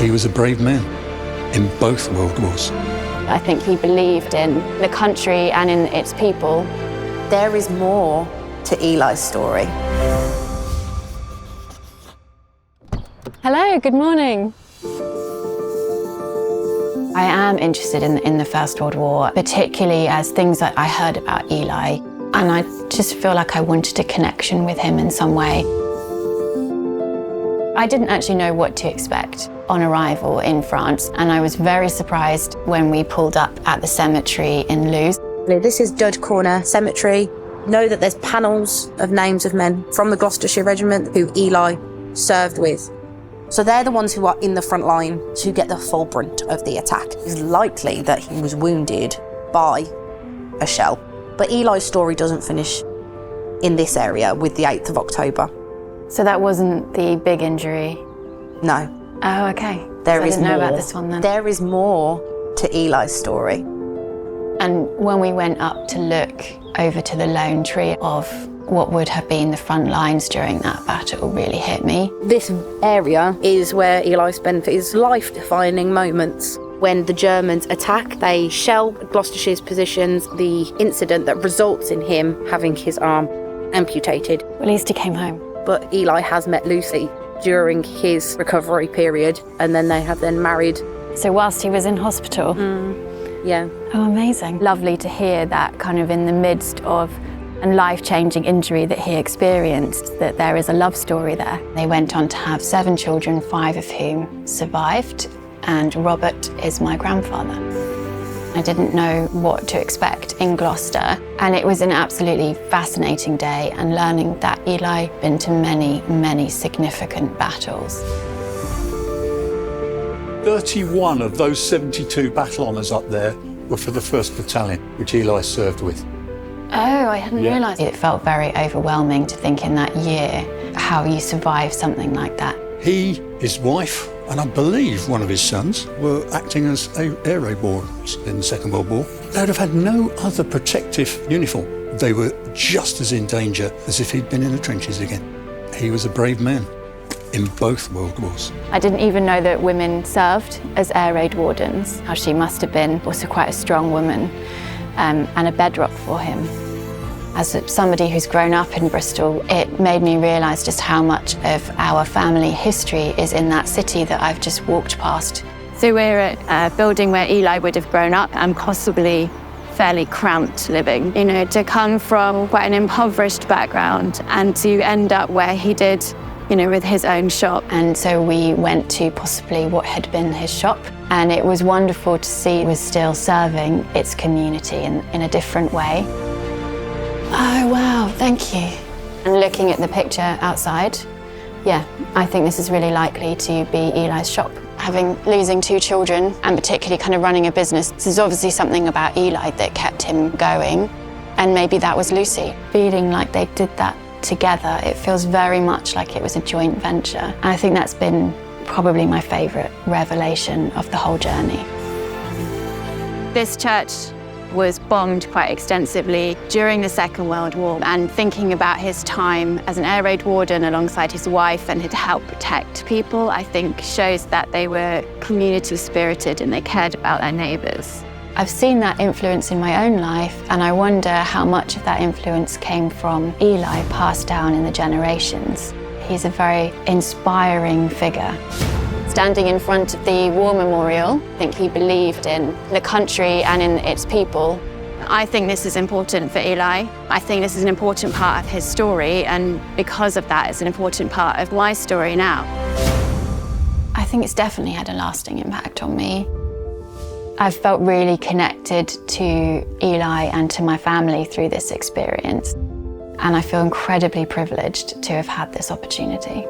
He was a brave man in both world wars. I think he believed in the country and in its people. There is more to Eli's story. Hello, good morning. I am interested in the First World War, particularly as things that I heard about Eli, and I just feel like I wanted a connection with him in some way. I didn't actually know what to expect on arrival in France, and I was very surprised when we pulled up at the cemetery in Luz. This is Dud Corner Cemetery. Know that there's panels of names of men from the Gloucestershire Regiment who Eli served with. So they're the ones who are in the front line to get the full brunt of the attack. It's likely that he was wounded by a shell. But Eli's story doesn't finish in this area with the 8th of October. So that wasn't the big injury? No. Oh, okay. There is I didn't know more. about this one then. There is more to Eli's story. And when we went up to look over to the lone tree of what would have been the front lines during that battle really hit me. This area is where Eli spent his life-defining moments. When the Germans attack, they shell Gloucestershire's positions, the incident that results in him having his arm amputated. At least he came home. But Eli has met Lucy during his recovery period, and then they have then married. So whilst he was in hospital? Yeah. Oh, amazing. Lovely to hear that kind of in the midst of a life-changing injury that he experienced, that there is a love story there. They went on to have 7 children, 5 of whom survived, and Robert is my grandfather. I didn't know what to expect in Gloucester, and it was an absolutely fascinating day, and learning that Eli had been to many, many significant battles. 31 of those 72 battle honours up there were for the 1st Battalion, which Eli served with. Oh, I hadn't realised. It felt very overwhelming to think in that year how you survive something like that. He, his wife, and I believe one of his sons were acting as air raid wardens in the Second World War. They'd have had no other protective uniform. They were just as in danger as if he'd been in the trenches again. He was a brave man in both world wars. I didn't even know that women served as air raid wardens. How she must have been also quite a strong woman and a bedrock for him. As somebody who's grown up in Bristol, it made me realise just how much of our family history is in that city that I've just walked past. So we're at a building where Eli would have grown up and possibly fairly cramped living. You know, to come from quite an impoverished background and to end up where he did, you know, with his own shop. And so we went to possibly what had been his shop, and it was wonderful to see it was still serving its community in a different way. Oh, wow, thank you. And looking at the picture outside, yeah, I think this is really likely to be Eli's shop. Losing 2 children, and particularly kind of running a business, there's obviously something about Eli that kept him going, and maybe that was Lucy. Feeling like they did that together, it feels very much like it was a joint venture. And I think that's been probably my favourite revelation of the whole journey. This church was bombed quite extensively during the Second World War, and thinking about his time as an air raid warden alongside his wife and had helped protect people, I think shows that they were community spirited and they cared about their neighbours. I've seen that influence in my own life, and I wonder how much of that influence came from Eli, passed down in the generations. He's a very inspiring figure. Standing in front of the War Memorial, I think he believed in the country and in its people. I think this is important for Eli. I think this is an important part of his story, and because of that, it's an important part of my story now. I think it's definitely had a lasting impact on me. I've felt really connected to Eli and to my family through this experience, and I feel incredibly privileged to have had this opportunity.